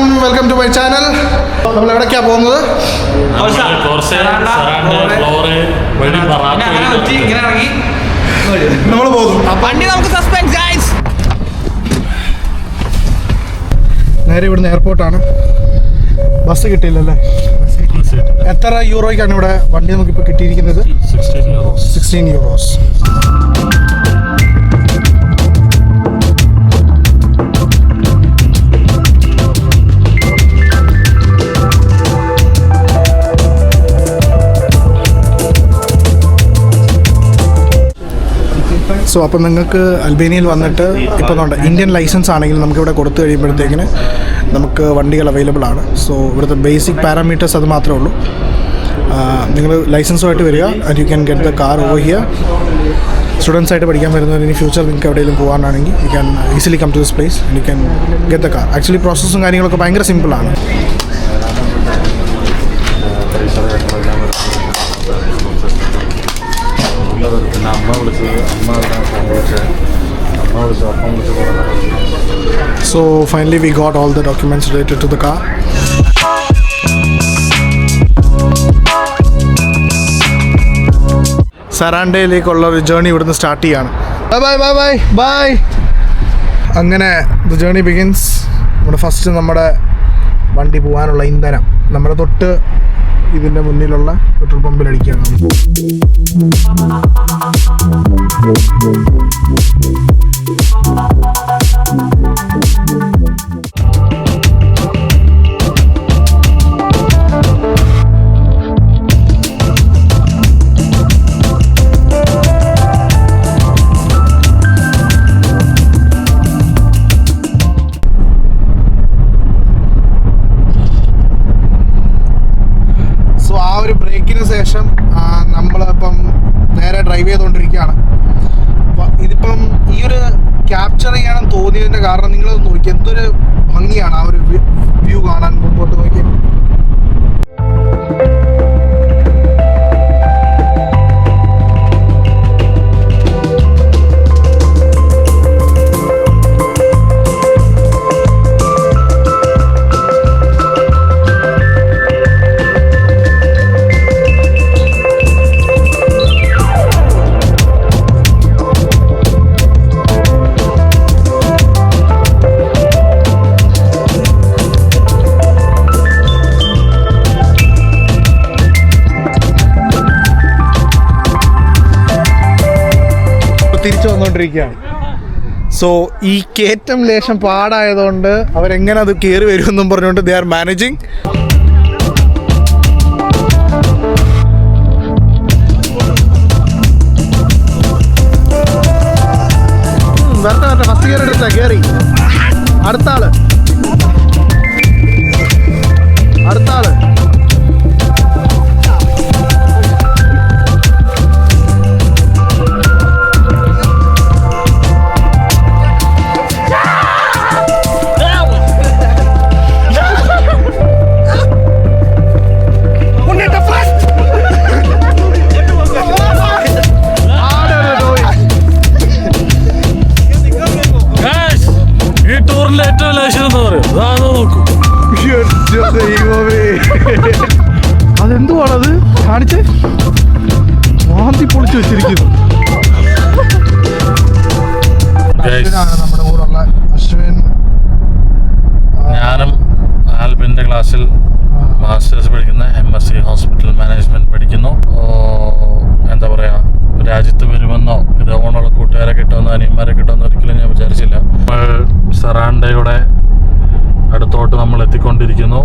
everyone, welcome to my channel. നമ്മൾ എവിടേക്കാണ് പോകുന്നത്? നമ്മൾ പോകുന്നു. വണ്ടി നമുക്ക് സസ്പെൻസ് ഗൈസ്. നേരെ ഇവിടുന്ന് എയർപോർട്ടാണ്. ബസ് കിട്ടിയില്ലല്ലേ? എത്ര യൂറോയ്ക്കാണ് ഇവിടെ വണ്ടി നമുക്കിപ്പോൾ കിട്ടിയിരിക്കുന്നത്? 16 euros. സോ അപ്പോൾ നിങ്ങൾക്ക് അൽബേനിയയിൽ വന്നിട്ട് ഇപ്പോൾ ഇന്ത്യൻ ലൈസൻസ് ആണെങ്കിൽ നമുക്കിവിടെ കൊടുത്തു കഴിയുമ്പോഴത്തേക്കിന് നമുക്ക് വണ്ടികൾ അവൈലബിൾ ആണ്. സോ ഇവിടുത്തെ ബേസിക് പാരാമീറ്റേഴ്സ് അത് മാത്രമേ ഉള്ളൂ. നിങ്ങൾ ലൈസൻസുമായിട്ട് വരിക and you can get the car over here. Students ആയിട്ട് പഠിക്കാൻ വരുന്നവർ ഇനി ഫ്യൂച്ചർ നിങ്ങൾക്ക് എവിടെയെങ്കിലും പോകാനാണെങ്കിൽ you can easily come to this place and you can get the car. Actually പ്രോസസ്സും കാര്യങ്ങളൊക്കെ ഭയങ്കര സിമ്പിളാണ്. So finally we got all the documents related to the car. സറാണ്ടയിലേക്കുള്ള ഒരു ജേർണി ഇവിടുന്ന് സ്റ്റാർട്ട് ചെയ്യാണ്. Bye bye bye bye. അങ്ങനെ the journey begins. നമ്മുടെ വണ്ടി പോകാനുള്ള ഇന്ധനം നമ്മുടെ തൊട്ട് ഇതിൻ്റെ മുന്നിലുള്ള പെട്രോൾ പമ്പിൽ അടിക്കുകയാണ്. ബ്രേക്കിന് ശേഷം നമ്മളിപ്പം നേരെ ഡ്രൈവ് ചെയ്തുകൊണ്ടിരിക്കുകയാണ്. അപ്പം ഇതിപ്പം ഈ ഒരു ക്യാപ്ചർ ചെയ്യാനെന്ന് തോന്നിയതിൻ്റെ കാരണം നിങ്ങളത് നോക്കി എന്തൊരു ഭംഗിയാണ് ആ ഒരു വ്യൂ കാണാൻ. മുമ്പോട്ട് നോക്കി തിരിച്ചു വന്നുകൊണ്ടിരിക്കുകയാണ്. സോ ഈ കയറ്റം ലേശം പാടായതുകൊണ്ട് അവരെങ്ങനെ അത് കയറി വരുമെന്നും പറഞ്ഞുകൊണ്ട് ദേ ആർ മാനേജിങ്. വരട്ടെ ഫസ്റ്റ് ഗിയർ എടുത്ത കയറി. അടുത്താള് അതെന്തുവാണത് കാണിച്ച് മാന്തി പൊളിച്ചു വെച്ചിരിക്കുന്നു. നമ്മുടെ കൂടെയുള്ള അശ്വിൻ. ഞാനും ആൽബിൻ്റെ ക്ലാസ്സിൽ മാസ്റ്റേഴ്സ് പഠിക്കുന്ന MSc ഹോസ്പിറ്റൽ മാനേജ്മെൻറ്റ് പഠിക്കുന്നു. എന്താ പറയുക, രാജ്യത്ത് വരുമെന്നോ ഇതേപോലുള്ള കൂട്ടുകാരെ കിട്ടുമെന്നോ അനിയന്മാരെ കിട്ടുമെന്നോ ഒരിക്കലും ഞാൻ വിചാരിച്ചില്ല. നമ്മൾ സറാണ്ടയുടെ അടുത്തോട്ട് നമ്മൾ എത്തിക്കൊണ്ടിരിക്കുന്നു.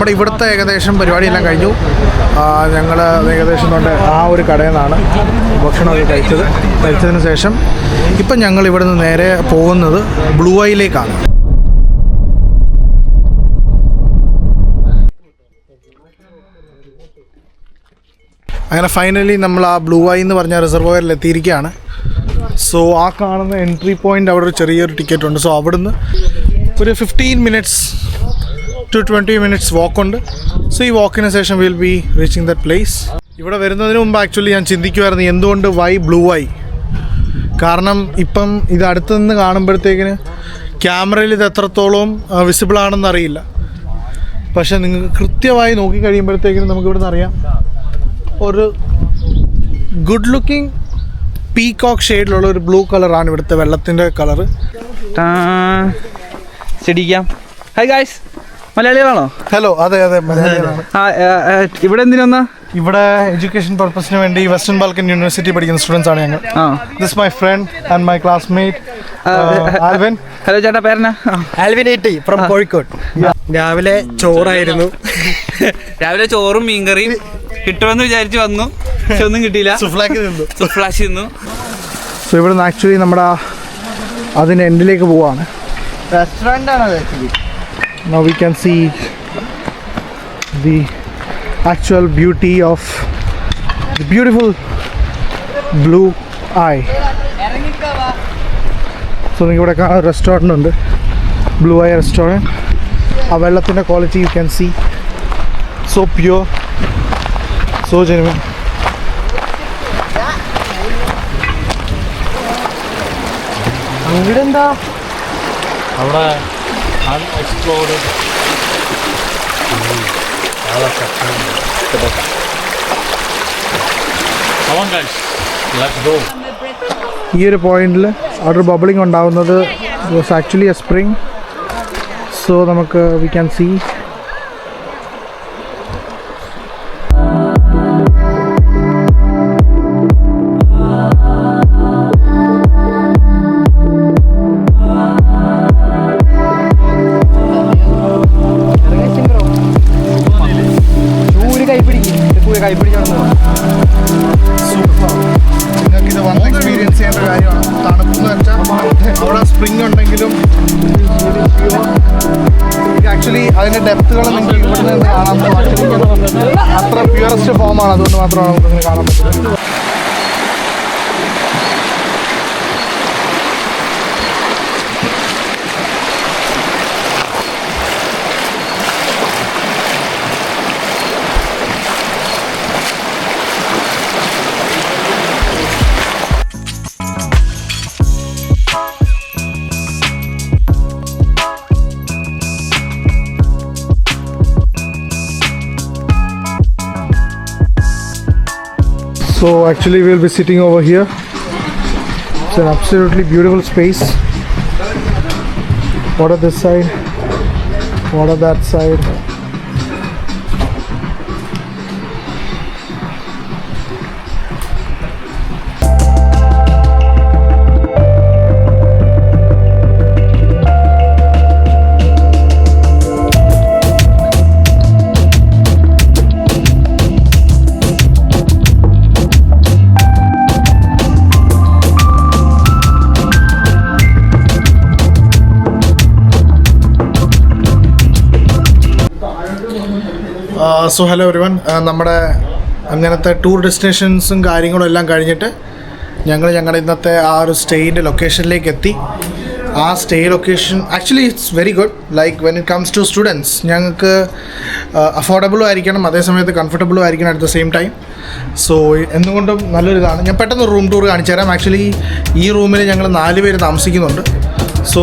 നമ്മുടെ ഇവിടുത്തെ ഏകദേശം പരിപാടിയെല്ലാം കഴിഞ്ഞു. ഞങ്ങൾ ഏകദേശം കൊണ്ട് ആ ഒരു കടയിൽ നിന്നാണ് ഭക്ഷണമൊക്കെ കഴിച്ചതിന് ശേഷം ഇപ്പം ഞങ്ങൾ ഇവിടെ നിന്ന് നേരെ പോകുന്നത് ബ്ലൂ ഐയിലേക്കാണ്. അങ്ങനെ ഫൈനലി നമ്മൾ ആ ബ്ലൂ ഐ എന്ന് പറഞ്ഞ റിസർവോയറിൽ എത്തിയിരിക്കുകയാണ്. സോ ആ കാണുന്ന എൻട്രി പോയിൻ്റ് അവിടെ ഒരു ചെറിയൊരു ടിക്കറ്റ് ഉണ്ട്. സോ അവിടുന്ന് ഒരു 15 minutes to 20 minutes വാക്കുണ്ട്. സോ ഈ വാക്കിന് ശേഷം will be reaching that place. ഇവിടെ വരുന്നതിന് മുമ്പ് ആക്ച്വലി ഞാൻ ചിന്തിക്കുമായിരുന്നു എന്തുകൊണ്ട് വൈ ബ്ലൂ ഐ. കാരണം ഇപ്പം ഇത് അടുത്ത് നിന്ന് കാണുമ്പോഴത്തേക്കിന് ക്യാമറയിൽ ഇത് എത്രത്തോളം വിസിബിൾ ആണെന്ന് അറിയില്ല. പക്ഷെ നിങ്ങൾക്ക് കൃത്യമായി നോക്കി കഴിയുമ്പോഴത്തേക്കിനും നമുക്ക് ഇവിടെ നിന്ന് അറിയാം ഒരു ഗുഡ് ലുക്കിംഗ് പീകോക്ക് ഷെയ്ഡിലുള്ള ഒരു ബ്ലൂ കളറാണ് ഇവിടുത്തെ വെള്ളത്തിൻ്റെ കളറ്. ശരിക്കാം. ഹായ് ഗായ്സ്, മലയാളികളാണോ? ഹലോ, അതെ മലയാളികളാണ്. ഇവിടെ എന്തിനാ? ഇവിടെ എഡ്യൂക്കേഷൻ പർപ്പസിന് വേണ്ടി വെസ്റ്റേൺ ബാൽക്കൻ യൂണിവേഴ്സിറ്റി പഠിക്കുന്ന സ്റ്റുഡൻസ് ആണ് ഞങ്ങൾ. This my friend and my classmate Alvin. Hello ചേട്ടാ, പേരെന്നാ? ആൽവിൻ ഏട്ടി ഫ്രം കോഴിക്കോട്. രാവിലെ ചോറായിരുന്നു. രാവിലെ ചോറും മീൻകറിയും കിട്ടുമെന്ന് വിചാരിച്ചു വന്നു, പക്ഷെ ഒന്നും കിട്ടിയില്ല. സുഫ്ലാഷ് തിന്നു. സോ ഇവിടെ നിന്ന് ആക്ച്വലി നമ്മുടെ അതിൻ്റെ എൻഡിലേക്ക് പോവാണ്. റെസ്റ്റോറൻ്റ് ആണ് actually. Now we can see the actual beauty of the beautiful blue eye. So നിങ്ങൾക്ക് ഇവിടെ കാണാൻ റെസ്റ്റോറൻ്റ് ഉണ്ട്, ബ്ലൂ ഐ റെസ്റ്റോറൻറ്റ്. ആ വെള്ളത്തിൻ്റെ quality you can see, so pure, so genuine. അവിടെ എന്താ? അവിടെ unexplored Come on guys, let's go. ഈ ഒരു പോയിന്റിൽ അവിടെ ബബിളിംഗ് ഉണ്ടാവുന്നത് was actually A spring. So നമുക്ക് വി ക്യാൻ സീ നിങ്ങൾക്ക് ഇത് വന്ന് എക്സ്പീരിയൻസ് ചെയ്യേണ്ട കാര്യമാണ്. തണുപ്പെന്ന് വെച്ചാൽ അവിടെ സ്പ്രിങ് ഉണ്ടെങ്കിലും ആക്ച്വലി അതിൻ്റെ ഡെപ്തുകൾ നിങ്ങൾക്ക് ഇവിടെ നിന്ന് കാണാൻ പറ്റും. അത്ര പ്യുവറസ്റ്റ് ഫോമാണ്, അതുകൊണ്ട് മാത്രമാണ് നമുക്ക് കാണാൻ പറ്റുന്നത്. So actually we'll be sitting over here. It's an absolutely beautiful space. What are this side? What are that side? So hello everyone, നമ്മുടെ അങ്ങനത്തെ ടൂർ ഡെസ്റ്റിനേഷൻസും കാര്യങ്ങളും എല്ലാം കഴിഞ്ഞിട്ട് ഞങ്ങളുടെ ഇന്നത്തെ ആ ഒരു സ്റ്റേയിൻ്റെ ലൊക്കേഷനിലേക്ക് എത്തി. ആ stay location actually it's very good. Like when it comes to students ഞങ്ങൾക്ക് അഫോർഡബിളും ആയിരിക്കണം, അതേസമയത്ത് കംഫർട്ടബിളും ആയിരിക്കണം at the same time. So എന്തുകൊണ്ടും നല്ലൊരിതാണ്. ഞാൻ പെട്ടെന്ന് റൂം ടൂർ കാണിച്ചു തരാം. ആക്ച്വലി ഈ റൂമിൽ ഞങ്ങൾ 4 പേര് താമസിക്കുന്നുണ്ട്. സോ